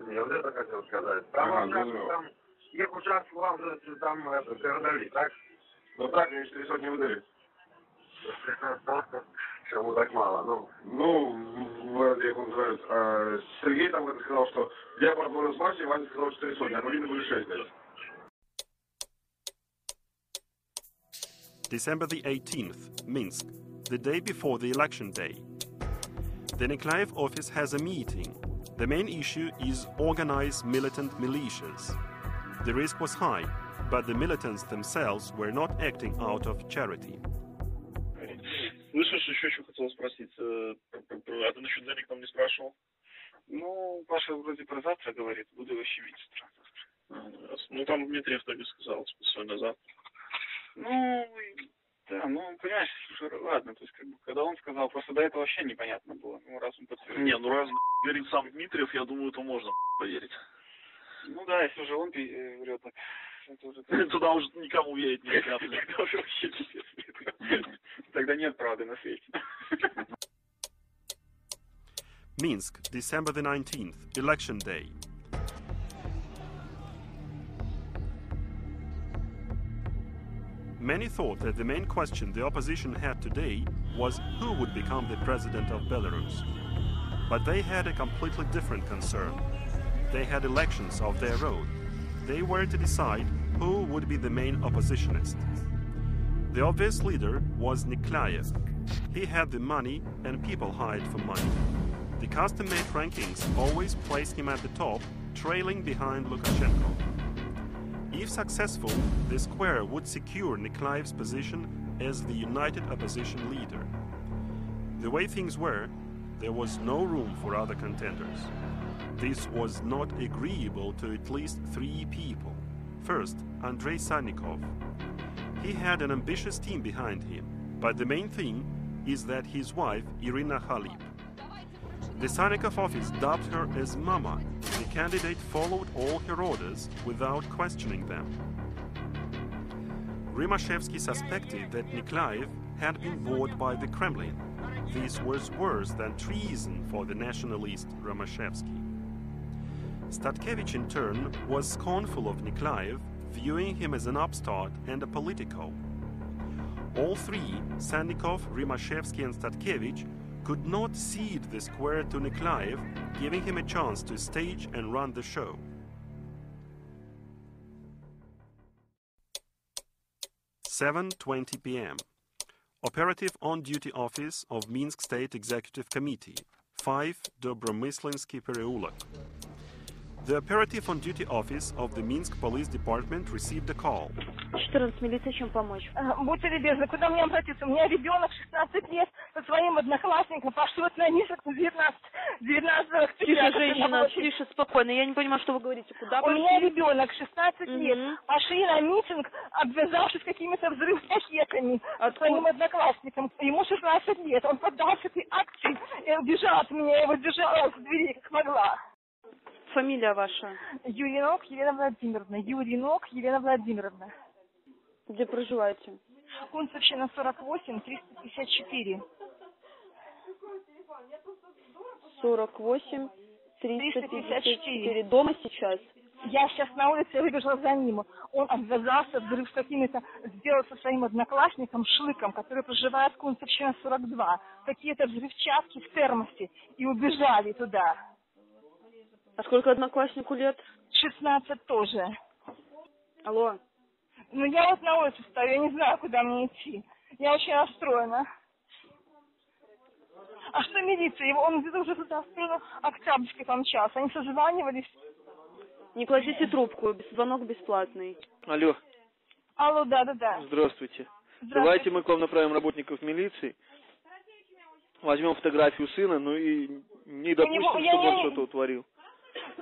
Я вот это хотел сказать. Там их участок вам там передали, так? Ну так, они 4 сотни выдали. Чему так мало? Как он называется, Сергей там это сказал, что я позвонил с Машей, Ваня сказал 4 сотни, а Полина были 6. December the 18th, Minsk, the day before the election day. The Nikolaev office has a meeting. The main issue is organized militant militias. The risk was high, but the militants themselves were not acting out of charity. Слышишь, еще что хотел спросить. А ты насчет денег там не спрашивал? Ну, Паша вроде про завтра говорит, буду его еще видеть завтра. Ну, там Дмитриев так и сказал, сегодня завтра. Ну, да, понимаешь, уже ладно, то есть, когда он сказал, просто до этого вообще непонятно было. Ну, раз он подтвердил. Не, раз говорит сам Дмитриев, я думаю, то можно поверить. Ну да, если уже он врет, так это уже... Туда уже никому верить нельзя. Тогда уже вообще пиздец. Тогда нет правды на свете. Minsk, December the 19th, election day. Many thought that the main question the opposition had today was who would become the president of Belarus. But they had a completely different concern. They had elections of their own. They were to decide who would be the main oppositionist. The obvious leader was Nikolaev. He had the money and people hired for money. The custom-made rankings always placed him at the top, trailing behind Lukashenko. If successful, the square would secure Nikolaev's position as the united opposition leader. The way things were, there was no room for other contenders. This was not agreeable to at least 3 people. First, Andrei Sannikov. He had an ambitious team behind him, but the main thing is that his wife, Irina Khalip. The Sannikov office dubbed her as Mama. The candidate followed all her orders without questioning them. Rimashevsky suspected that Nikolaev had been bought by the Kremlin. This was worse than treason for the nationalist Rimashevsky. Statkevich, in turn, was scornful of Nikolaev, viewing him as an upstart and a politico. All 3, Sannikov, Rimashevsky and Statkevich, could not cede the square to Nikolaev, giving him a chance to stage and run the show. (7:20 p.m.) Operative on-duty office of Minsk State Executive Committee, 5 Dobromyslinsky Pereulok. The operative on-duty office of the Minsk Police Department received a call. 14, милиция, чем помочь? Будьте любезны, куда мне обратиться? У меня ребенок 16 лет со своим одноклассником пошлет на низок 19 октября. Тише, женщина, тише, спокойно. Я не понимаю, что вы говорите. Куда пошли? У меня ребенок 16 лет. Пошли на митинг, обвязавшись какими-то взрывчатками своим одноклассником. Ему 16 лет. Он поддался этой акции и убежал от меня. Я его держала в двери, как могла. Фамилия ваша? Юринок Елена Владимировна. Юринок Елена Владимировна. Где проживаете? Кунцевщина 48, 354. 48, 354. Дома сейчас? Я сейчас на улице, я выбежала за ним. Он обвязался, взрыв с какими-то, сделал со своим одноклассником Шлыком, который проживает в Кунцевщина 42. Какие-то взрывчатки в термосе. И убежали туда. А сколько однокласснику лет? 16 тоже. Алло. Ну, я вот на улице стою, я не знаю, куда мне идти. Я очень расстроена. А что милиция? Он где-то уже туда в сторону Октябрьской помчался. Они созванивались. Не кладите трубку, звонок бесплатный. Алло. Алло, да. Здравствуйте. Давайте мы к вам направим работников милиции. Возьмем фотографию сына, ну и не допустим, чтобы он что-то утворил.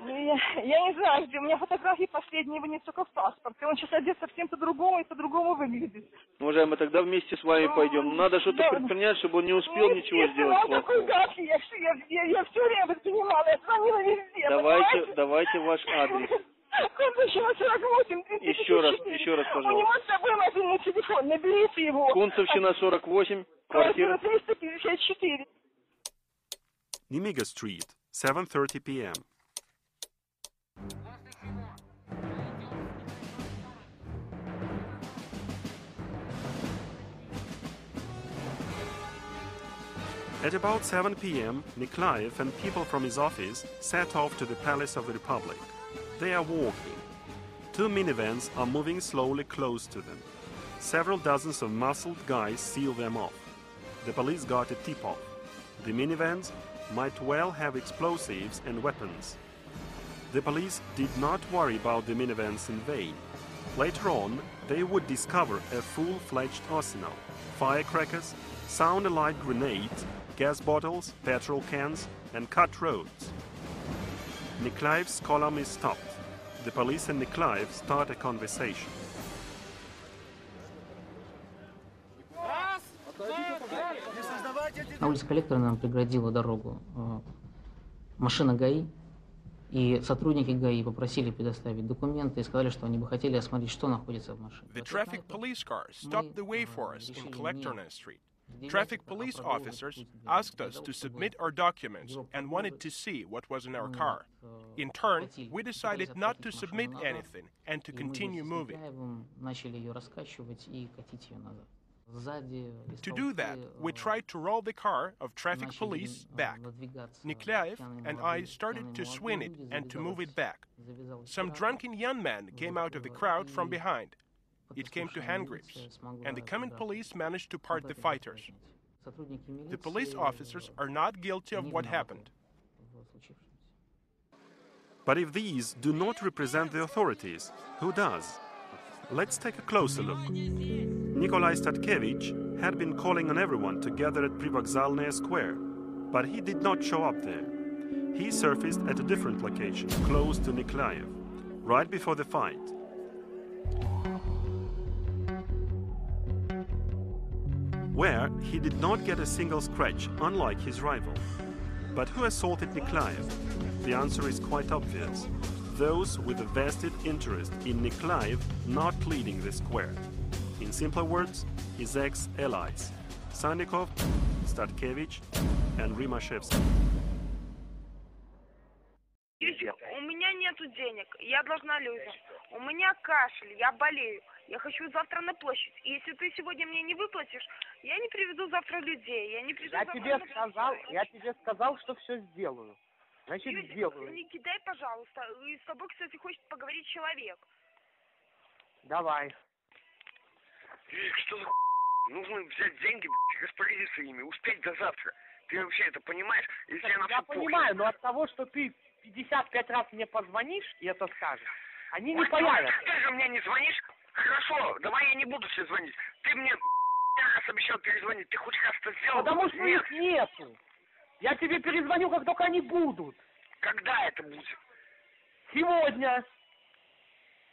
Я не знаю, где. У меня фотографии последние вынес только в паспорте. Он сейчас одет совсем по-другому и по-другому выглядит. Уважаемый, тогда вместе с вами пойдем. Надо что-то предпринять, чтобы он не успел ничего сделать. Он такой гадкий. Я все время воспринимала. Я звонила везде. Давайте ваш адрес. Кунцевщина 48, 354. Еще раз, пожалуйста. У него с собой мобильный телефон. Наберите его. Кунцевщина 48, квартира 354. Nimiga Street, 7:30 p.m. At about 7 p.m., Nikolaev and people from his office set off to the Palace of the Republic. They are walking. 2 minivans are moving slowly close to them. Several dozens of muscled guys seal them off. The police got a tip-off. The minivans might well have explosives and weapons. The police did not worry about the minivans in vain. Later on, they would discover a full-fledged arsenal: firecrackers, sound-alike grenades, gas bottles, petrol cans, and cut roads. Nikolaev's column is stopped. The police and Nikolaev start a conversation. На улице коллектора нам преградила дорогу машина ГАИ, и сотрудники ГАИ попросили предоставить документы и сказали, что они бы хотели осмотреть, что находится в машине. The traffic police car stopped the way for us in Collectorna Street. Traffic police officers asked us to submit our documents and wanted to see what was in our car. In turn, we decided not to submit anything and to continue moving. To do that, we tried to roll the car of traffic police back. Nikolaev and I started to swing it and to move it back. Some drunken young man came out of the crowd from behind. It came to hand grips, and the coming police managed to part the fighters. The police officers are not guilty of what happened. But if these do not represent the authorities, who does? Let's take a closer look. Nikolai Statkevich had been calling on everyone to gather at Privokzalnaya Square, but he did not show up there. He surfaced at a different location, close to Nikolaev, right before the fight. Where he did not get a single scratch, unlike his rival. But who assaulted Nikolaev? The answer is quite obvious. Those with a vested interest in Nikolaev not leading the square. In simpler words, his ex-allies, Sannikov, Statkevich, and Rimashevsky. У меня нету денег, я должна людям. У меня кашель, я болею. Я хочу завтра на площадь. И если ты сегодня мне не выплатишь, я не приведу завтра людей. Я тебе сказал, что все сделаю. Значит, сделаю. Не кидай, пожалуйста. И с тобой, кстати, хочет поговорить человек. Давай. Что за нужно взять деньги, распорядиться ими, успеть до завтра. Ты вообще это понимаешь? Если я понимаю, но от того, что ты 55 раз мне позвонишь и это скажешь, они не появятся. Ты же мне не звонишь? Хорошо, давай я не буду тебе звонить. Ты мне раз обещал перезвонить, ты хоть раз это сделал? Потому что их нету. Я тебе перезвоню, как только они будут. Когда это будет? Сегодня.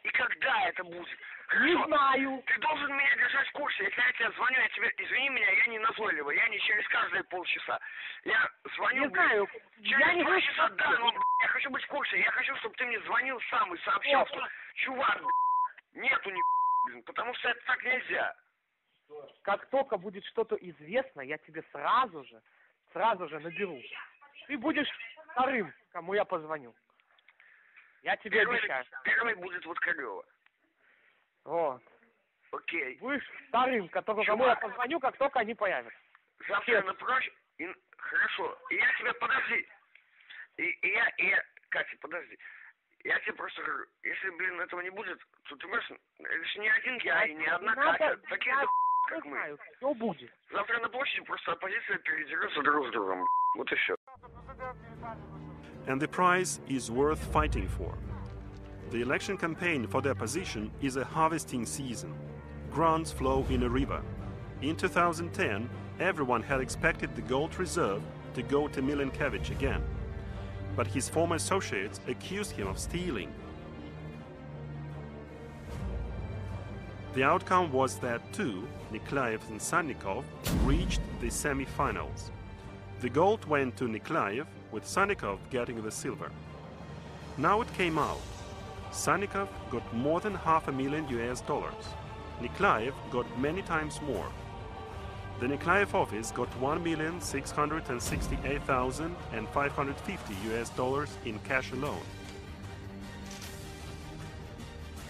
И когда это будет? Не знаю. Ты должен меня держать в курсе. Если я тебе звоню, я тебе, извини меня, я не назойливый, я не через каждые полчаса. Я звоню, не знаю. через полчаса, да, но я хочу быть в курсе. Я хочу, чтобы ты мне звонил сам и сообщал, что, чувак, нету ни потому что это так нельзя. Как только будет что-то известно, я тебе сразу же наберу. Ты будешь вторым, кому я позвоню. Я тебе обещаю. Первый будет вот Корёва. Вот. Окей. Будешь вторым, кому я позвоню, как только они появятся. Завтра напрочь. Хорошо. И я тебе, подожди. Катя, подожди. Я тебе просто говорю, если, этого не будет, то ты можешь, это же не один я и не одна Катя. Такие как мы. Все будет. Завтра на площади просто оппозиция передерется друг с другом. Вот и все. And the prize is worth fighting for. The election campaign for the opposition is a harvesting season. Grants flow in a river. In 2010, everyone had expected the gold reserve to go to Milenkevich again. But his former associates accused him of stealing. The outcome was that two, Nikolaev and Sannikov, reached the semi-finals. The gold went to Nikolaev, with Sannikov getting the silver. Now it came out. Sannikov got more than $500,000. Nikolaev got many times more. The Nikolaev office got $1,668,550 in cash alone.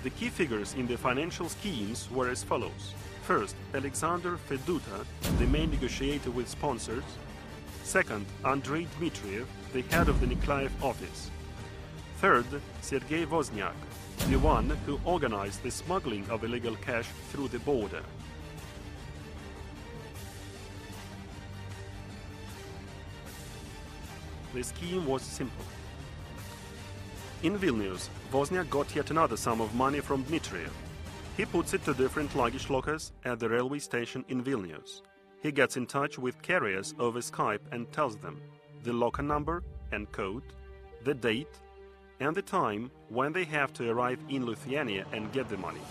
The key figures in the financial schemes were as follows. First, Alexander Feduta, the main negotiator with sponsors. Second, Andrei Dmitriev, the head of the Nikolaev office. Third, Sergei Wozniak, the one who organized the smuggling of illegal cash through the border. The scheme was simple. In Vilnius, Wozniak got yet another sum of money from Dmitriev. He puts it to different luggage lockers at the railway station in Vilnius. He gets in touch with carriers over Skype and tells them the locker number and code, the date, and the time when they have to arrive in Lithuania and get the money.